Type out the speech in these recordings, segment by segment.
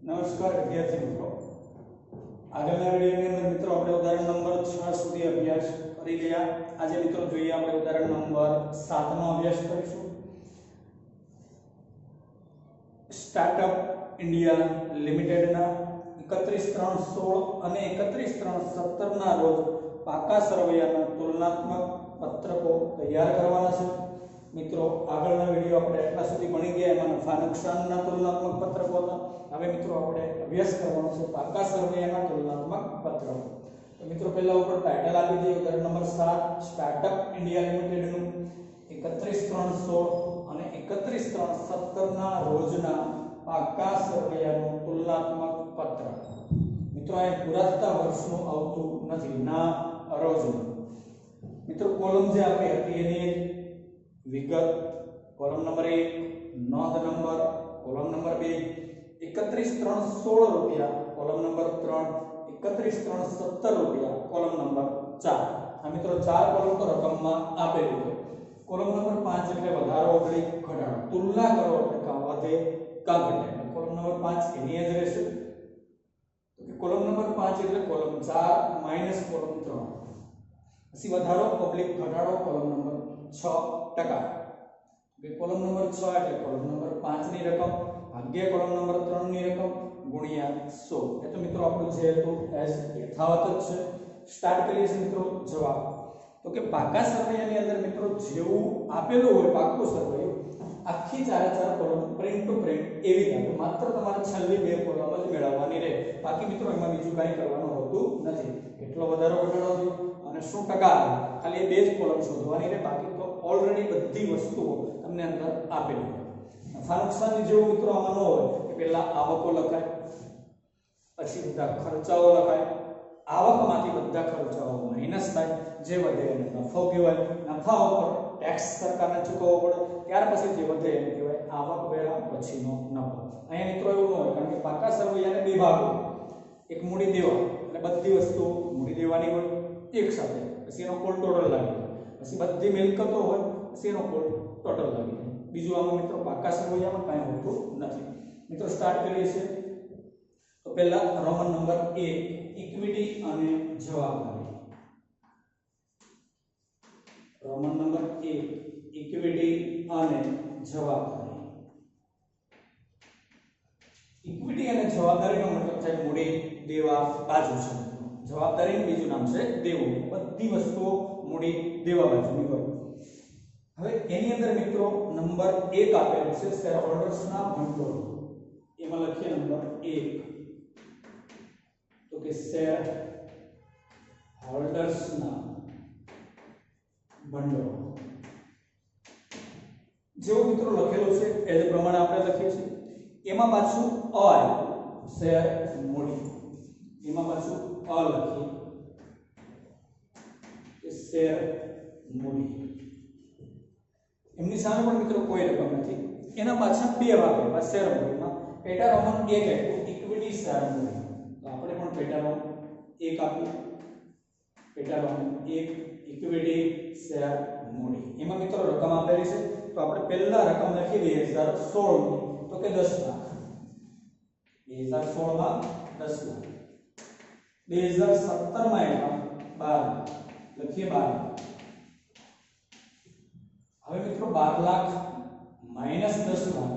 નમસ્કાર વિદ્યાર્થી મિત્રો, આગળના વિડિયોની અંદર મિત્રો આપણે ઉદાહરણ નંબર 6 સુધી અભ્યાસ કરી ગયા. આજે મિત્રો જોઈએ આપણે ઉદાહરણ નંબર 7 નો અભ્યાસ કરીશું. સ્ટાર્ટઅપ ઇન્ડિયા લિમિટેડના 31/3/16 અને 31/3/17 ના રોજ પાકા સરવૈયાના તુલનાત્મક પત્રકો તૈયાર કરવાના છે. મિત્રો આગળના વિડિયો આપણે એટલા સુધી ભણી ગયા, એમાં નફા નુકસાનના તુલનાત્મક પત્રકો હતા. હવે મિત્રો આપણે અભ્યાસ કરવાનો છે પાકા સરવૈયાના તુલનાત્મક પત્રકો. તો મિત્રો પહેલા ઉપર ટાઇટલ આપી દઈએ, ઉદાહરણ નંબર 7 સ્ટાર્ટઅપ ઇન્ડિયા લિમિટેડનું 31/3/16 અને 31/3/17 ના રોજના પાકા સરવૈયાનું તુલનાત્મક પત્રક. મિત્રો આ પૂરા થતા વર્ષનું આવતું નથી, ના રોજનું. મિત્રો કોલમ જે આપણી હતી એની વિગત, કોલમ નંબર 1 નોંધ નંબર, કોલમ નંબર 2 31/3/16 રૂપિયા, કોલમ નંબર 3 31/3/17 રૂપિયા, કોલમ નંબર 4. આ મિત્રો 4 કોલમ તો રકમમાં આપેલી છે. કોલમ નંબર 5 એટલે વધારો ઓગળી ઘટાડો, તુલના કરો એટલે કાં વધે કાં ઘટે. કોલમ નંબર 5 એની જ રહેશે. તો કે કોલમ નંબર 5 એટલે કોલમ 4 માઈનસ કોલમ 3, પછી વધારો ઓબ્લિક ઘટાડો કોલમ નંબર 6%. કે કોલમ નંબર 6 એટલે કોલમ નંબર 5 ની રકમ ભાગ્યા કોલમ નંબર 3 ની રકમ ગુણ્યા 100. એ તો મિત્રો આપણું જે હતું એઝ યથાવત જ છે. સ્ટાર્ટ કરીએ છીએ મિત્રો જવાબ. તો કે પાકા સરવૈયાની અંદર મિત્રો જેવું આપેલું હોય પાકું સરવૈયું, આખી 4 કોલમ પ્રિન્ટ ટુ પ્રિન્ટ એવી જ આવે. માત્ર તમારે છેલ્લી 2 કોલમ જ મેળવવાની રહે. બાકી મિત્રો એમાં બીજું કાંઈ કરવાનું હોતું નથી. કેટલો વધારો ઘટાડો થયો અને શું ટકા આવે, ખાલી 2 જ કોલમ શોધવાની રહે. બાકી તો ઓલરેડી બધી વસ્તુઓ તમને અંદર આપેલી હોય. નફા નુકસાનની જેવું મિત્રો આમાં ન હોય કે પહેલા આવકો લખાય, પછી બધા ખર્ચાઓ લખાય, આવકમાંથી બધા ખર્ચાઓ માઈનસ થાય, જે વધે એને નફો કહેવાય. નફા ઉપર ટેક્સ સરકારને ચૂકવવો પડે, ત્યાર પછી જે વધે એને કહેવાય આવક વેરા પછીનો નફો. અહીંયા મિત્રો એવું ન હોય, કારણ કે પાકા સરવૈયાને 2 ભાગ હોય. એક મૂડી દેવા એટલે બધી વસ્તુ મૂડી દેવાની હોય એક સાથે, પછી એનો કુલ ટોટલ લાગે, પછી બધી મિલકતો હોય, પછી એનો કુલ ટોટલ લાગે. બીજું આમાં મિત્રો પાકા સરવૈયામાં કાંઈ હોતું નથી. મિત્રો સ્ટાર્ટ કરીએ છીએ. તો પહેલા રોમન નંબર 1 ઇક્વિટી અને જવાબદારી. રોમન નંબર 1 ઇક્વિટી અને જવાબદારી. ઇક્વિટી અને જવાબદારીનો મતલબ થાય મૂડી દેવા બાજુ છે. જવાબદારીનું બીજું નામ છે દેવું. બધી વસ્તુઓ મૂડી દેવા બાજુની હોય. હવે એની અંદર મિત્રો નંબર 1 આપેલું છે શેર હોલ્ડર્સના ભંડોળ. એમાં લખીએ નંબર 1 તો કે શેર હોલ્ડર્સના ભંડોળ. જેવું મિત્રો લખેલું છે એ જ પ્રમાણે આપણે લખીએ છીએ. એમાં પાછું અ શેર મૂડી, એમાં પાછું અ લખીએ કે શેર મૂડી. એમની સામે પણ મિત્રો કોઈ રકમ નથી. એના પાછળ 2 ભાગ આપ્યા શેર મૂડીમાં. પેટા રોમન 1 આપ્યું ઇક્વિટી શેર મૂડી, તો આપણે પણ પેટા રોમન 1 આપ્યું. પેટા રોમન 1 ઇક્વિટી શેર મૂડી. એમાં મિત્રો રકમ આપેલી છે, તો આપણે પહેલા રકમ લખી 2016 ની, તો કે 10 લાખ. 2016 માં 10 લાખ. 2017 માં એમાં 12 લખીએ 12. હવે મિત્રો 12 લાખ માઈનસ 10 લાખ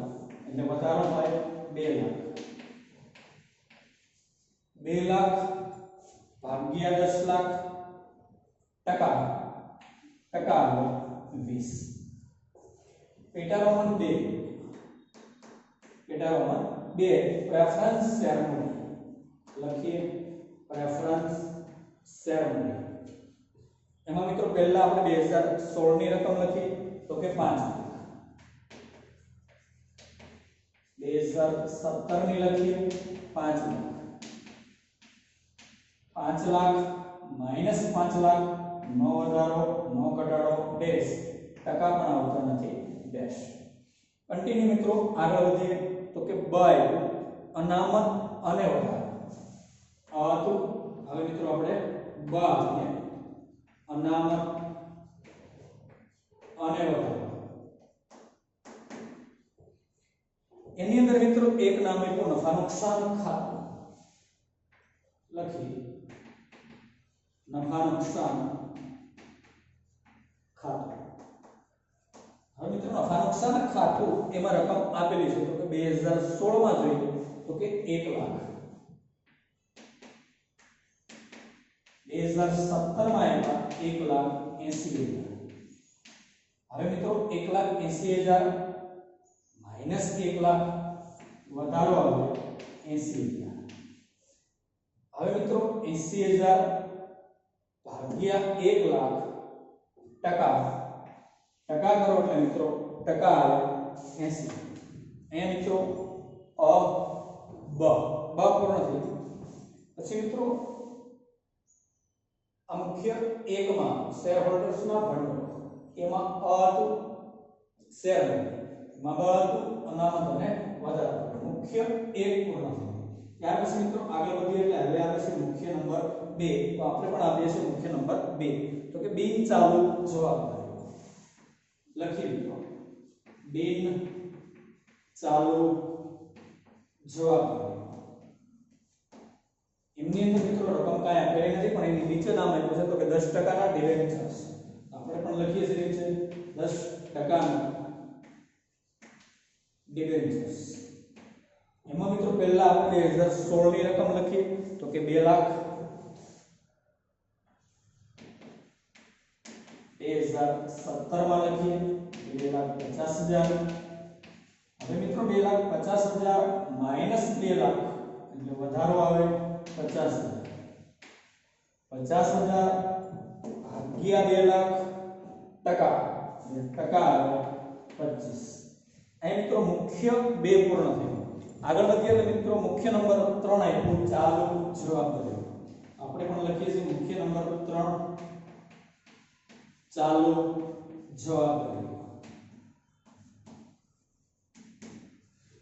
એટલે વધારો થાય 2 લાખ. 2 લાખ ભાગ્યા 10 લાખ ટકા આવે 20. પેટા રોમન 2 પ્રેફરન્સ શેર મૂડી લખીએ. પ્રેફરન્સ શેર મૂડી. એમાં મિત્રો પહેલા આપણે 2016 ની રકમ લખી તો કે 5 લાખ. 2017 ની લખીએ 5 લાખ. 5 લાખ માઈનસ 5 લાખ, નો વધારો નો ઘટાડો ડેશ, ટકા પણ આવતા નથી ડેશ. કન્ટિન્યુ મિત્રો આગળ વધીએ તો કે બાય અનામત અને વધારો. આ હતું. હવે મિત્રો આપણે બાય અનામત અને વધારો. એની અંદર મિત્રો એક નામ આપ્યું નફા નુકસાન ખાતું. લખી નફા નુકસાન ખાતું. હવે મિત્રો નફા નુકસાન ખાતું એમાં રકમ આપેલી છે તો કે 2016 માં જોઈએ તો કે 1 લાખ. 2017 માં એમાં 1,80,000. હવે મિત્રો 1,80,000 માઈનસ 1 લાખ વધારો આવે 80,000. હવે મિત્રો 80,000 ભાગ્યા 1 લાખ ટકા કરો એટલે મિત્રો ટકા આવે 80. અહીંયા મિત્રો બ પૂર્ણ થઈ ગયું. પછી મિત્રો આ મુખ્ય એકમાં શેર હોલ્ડર્સના ભંડોળ એમાં હતું શેર માં હતું અનામત અને વધારો. મુખ્ય એક પૂર્ણ થયું. ત્યાર પછી મિત્રો આગળ વધીએ એટલે હવે આવે છે મુખ્ય નંબર 2. તો આપણે પણ આપીએ છીએ મુખ્ય નંબર 2 તો કે બિન ચાલુ જવાબદારી. લખી મિત્રો બિન ચાલુ જવાબદારી. એમની અંદર મિત્રો રકમ કાંઈ આપેલી નથી પણ એની નીચે નામ આપ્યું છે તો કે 10% ના ડિબેન્ચર્સ. આપણે પણ લખીએ છીએ છે 10% ના ડિબેન્ચર્સ. એમાં મિત્રો પહેલા આપણે 2016 ની રકમ લખીએ તો કે 2 લાખ. 2017 માં લખીએ 2,50,000. હવે મિત્રો 2,50,000 માઈનસ 2 લાખ એટલે વધારો આવે 50,000. 50,000 ભાગ્યા 2 લાખ ટકા આવે 25. અહીં મિત્રો મુખ્ય 2 પૂર્ણ થયું. આગળ વધીએ એટલે મિત્રો મુખ્ય નંબર 3 આપ્યું ચાલુ જવાબદારી. આપણે પણ લખીએ છીએ મુખ્ય નંબર 3 ચાલુ જવાબદારી.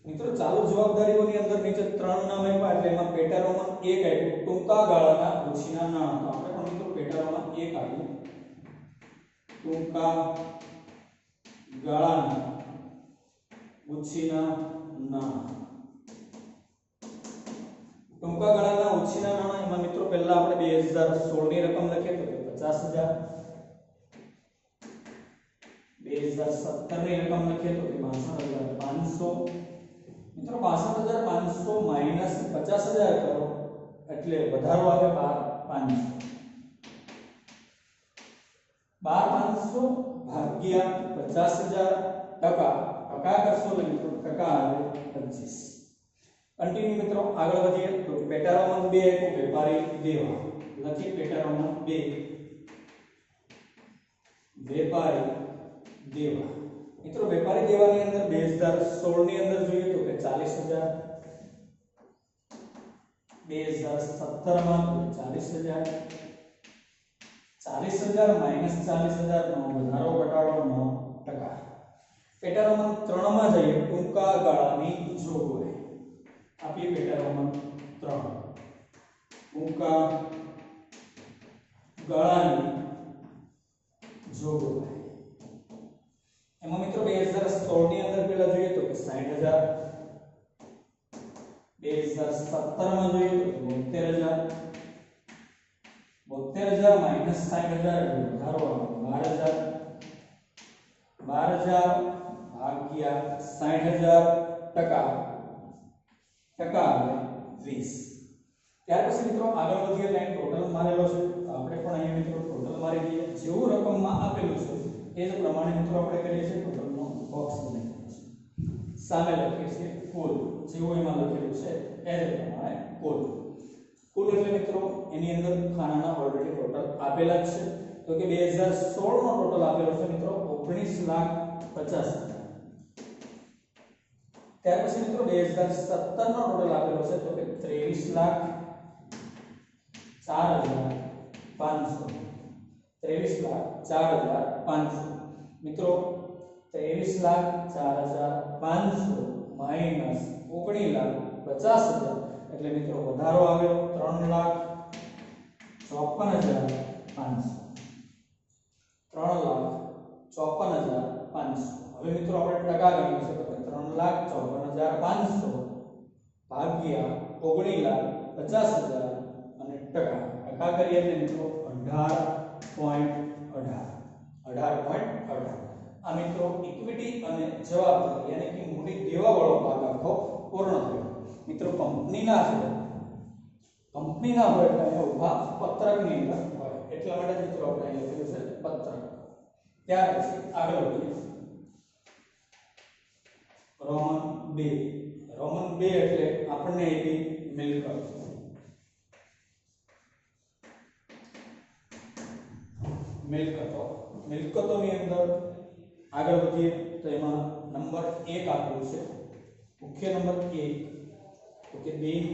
મિત્રો ચાલુ જવાબદારીઓની અંદર નીચે 3 નામ આપ્યા એટલે એમાં પેટારોમન 1 આપ્યું ટૂંકા ગાળાના ઓછીના નાણાં. તો આપણે પણ મિત્રો પેટારોમન 1 આપ્યું ટૂંકા ગાળાના ઓછીના નાણાં. ટૂંકા ગાળાના ઓછીના નાણાં એમાં મિત્રો પહેલા આપણે 2016 ની રકમ લખીએ તો કે 50,000. 2017 ની રકમ લખીએ તો કે 62,500. મિત્રો 62,500 માઈનસ 50,000 કરો એટલે વધારો આવે 12,500. 12,500 ભાગ્યા 50,000 ટકા કરશો એટલે મિત્રો ટકા આવે 25. કન્ટિન્યુ મિત્રો આગળ વધીએ તો પેટારોમન 2 આપ્યું વેપારી દેવા. લખી પેટારોમન 2 વેપારી દેવા. મિત્રો વેપારી દેવાની અંદર 2016 ની અંદર જોઈએ તો કે 40,000. 2017 માં 40,000. 40,000 માઈનસ 40,000 નો વધારો ઘટાડો 9%. પેટારોમન 3 માં જઈએ ટૂંકા ગાળાની જોગવાઈ. આપીએ પેટારોમન 3 ટૂંકા ગાળાની જોગવાઈ. એમાં મિત્રો 2016 ની અંદર પેલા જોઈએ તો કે 60,000. 2017 માં જોઈએ તો 72,000. 72,000 માઈનસ 60,000 એટલે વધારો આવે 12,000. 12,000 ભાગ્યા 60,000 ટકા આવે 20. ત્યાર પછી મિત્રો આગળ વધીએ લાઈન ટોટલ મારેલો છે. આપણે પણ અહીંયા મિત્રો ટોટલ મારી દઈએ. જેવું રકમમાં આપેલું છે એ જ પ્રમાણે મિત્રો આપણે કરીએ છીએ ટોટલનો બોક્સ બનાવીએ છીએ. સામે લખીએ છીએ કુલ. જેવું એમાં લખેલું છે એ જ પ્રમાણે કુલ. કુલ એટલે મિત્રો એની અંદર ખાનાના ઓલરેડી ટોટલ આપેલા જ છે. તો કે 2016 નો ટોટલ આપેલો છે મિત્રો 19,50,000. ત્યાર પછી મિત્રો 2017 નો ટોટલ આપેલો છે તો કે 23,04,500. 23,04,500. મિત્રો 23,04,500 માઈનસ 19,50,000 એટલે મિત્રો વધારો આવ્યો 3,54,500. 3,54,500. હવે મિત્રો આપણે ટકા ગણીએ છે તો 3,54,500 ભાગ્યા 19,50,000 અને ટકા કરીએ એટલે મિત્રો 18.18 આ મિત્રો ઇક્વિટી અને જવાબદારી યાની કે મૂડી દેવા વાળો ભાગ આખો પૂર્ણ થયો મિત્રો. કંપનીના હોય એટલે અહીંયા ઉભા પત્રકની અંદર હોય એટલા માટે મિત્રો આપણે અહીં લખેલું છે પત્રક. ત્યાર પછી આગળ વધીએ રોમન 2 એટલે આપણને એવી મિલકતોની અંદર આગળ વધીએ તો એમાં નંબર 1 આપેલું છે. મુખ્ય નંબર 1 તો કે બિન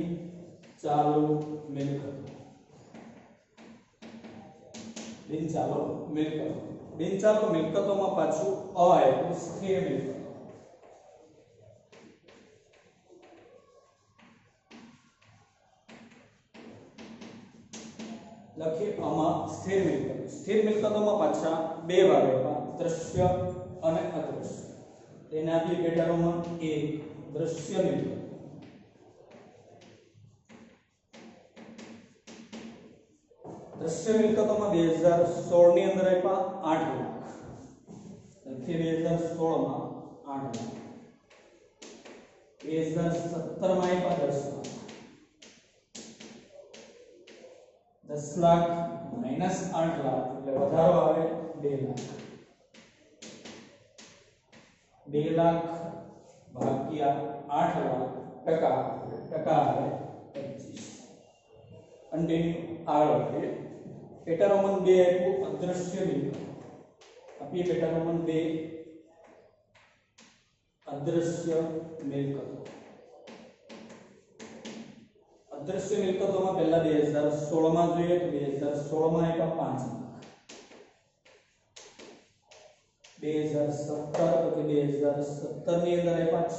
ચાલુ મિલકતોમાં પાછું અ આપ્યું સ્થિર મિલકતો. લખીએ આમાં સ્થિર મિલકતોમાં પાછા બે ભાગ આપ્યા દ્રશ્ય અને અદ્રશ્ય. તેને આપી પેટા રોમન 1 દ્રશ્ય મિલકત. દ્રશ્ય મિલકતોમાં 2016 ની અંદર આપ્યા 8 લાખ. લખીએ 2016 માં 8 લાખ. 2017 માં આપ્યા 10 લાખ માઈનસ 8 લાખ એટલે વધારો આવે 2 લાખ. 2 લાખ ભાગ્યા 8 લાખ ટકા આવે 25. કન્ટિન્યુ આગળ વધીએ. પેટા રોમન 2 આપ્યું અદ્રશ્ય મિલકત. આપીએ પેટા રોમન 2 અદ્રશ્ય મિલકતો. અદ્રશ્ય મિલકતોમાં પહેલા 2016 માં જોઈએ તો 2016 માં આપ્યા 5 લાખ. 2017 તો કે 2017 ની અંદર આપ્યા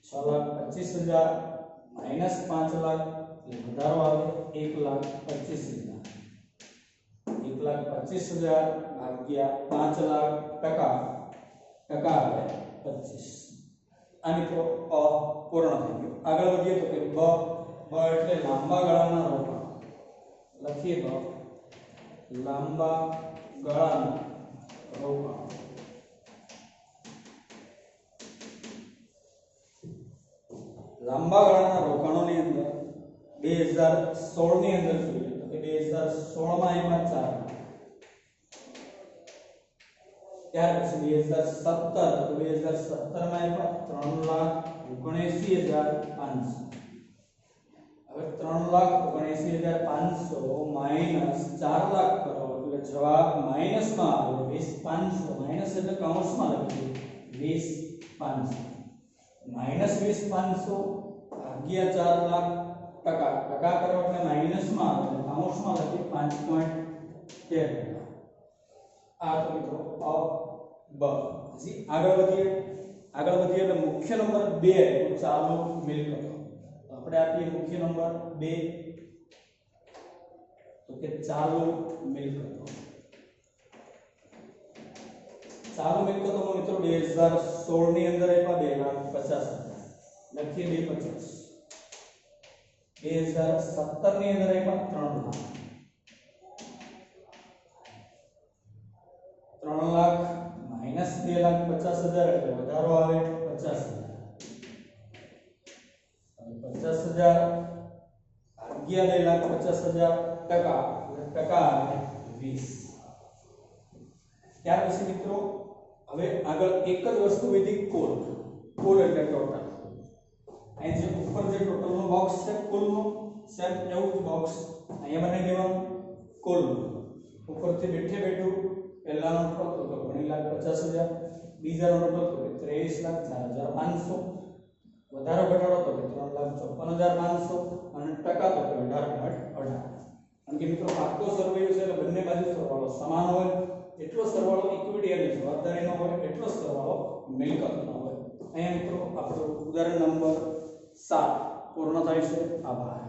6,25,000 માઈનસ 5 લાખ એટલે વધારો આવે 1,25,000. 1,25,000 ભાગ્યા 5 લાખ ટકા આવે 25. આ મિત્રો પૂર્ણ થઈ ગયો. આગળ વધીએ તો કે બ એટલે લાંબા ગાળાના રોકાણ. લખીએ બ લાંબા ગાળાના રોકાણ. લાંબા ગાળાના રોકાણોની અંદર 2016 ની અંદર જોઈએ તો કે 2016 માં એમાં 4 લાખ. ત્યાર પછી 2017 તો 2017 માં એમાં 3,79,500. હવે 3,79,500 માઈનસ 4 લાખ કરો એટલે જવાબ માઈનસ માં આવે 20,500. માઈનસ એટલે કૌંસમાં લખીએ 20,500 માઈનસ 20,500 ભાગ્યા 4 લાખ ટકા કરો એટલે માઈનસ માં આવે એટલે કૌંસમાં લખીએ 5.13. આ તો મિત્રો બ. પછી આગળ વધીએ એટલે મુખ્ય નંબર 2 ચાલુ મિલકતો. તો આપણે આપીએ મુખ્ય નંબર 2 તો કે ચાલુ મિલકતો. ચાલુ મિલકતોમાં મિત્રો 2016 ની અંદર આપ્યા 2,50,000. લખીએ 250. 2017 ની અંદર આપ્યા 3 લાખ. 3 લાખ માઈનસ 2,50,000 એટલે વધારો આવે 50,000. 50,000 ભાગ્યા 2,50,000 ટકા આવે 20. ત્યાર પછી મિત્રો હવે આગળ એક જ વસ્તુ વિધિ કુલ એટલે ટોટલ. અહીં જે ઉપર જે ટોટલ નો બોક્સ છે કુલ નો સેમ એવું જ બોક્સ અહીંયા બનાવી દેવાનું કુલ. ઉપરથી બેઠું પહેલાનો ટોટલ તો 19,50,000. બીજાનો ટોટલ તો 23,04,500. વધારો ઘટાડો તો 3,54,500 અને ટકા તો 18.18. કારણ કે મિત્રો પાકો સરવાળો છે એટલે બંને બાજુ સરવાળો સમાન હોય. એટલો સરવાળો ઇક્વિટી અને જવાબદારીનો હોય એટલો સરવાળો મિલકતનો હોય. અહીંયા મિત્રો આપણો ઉદાહરણ નંબર 7 પૂર્ણ થાય છે. આભાર.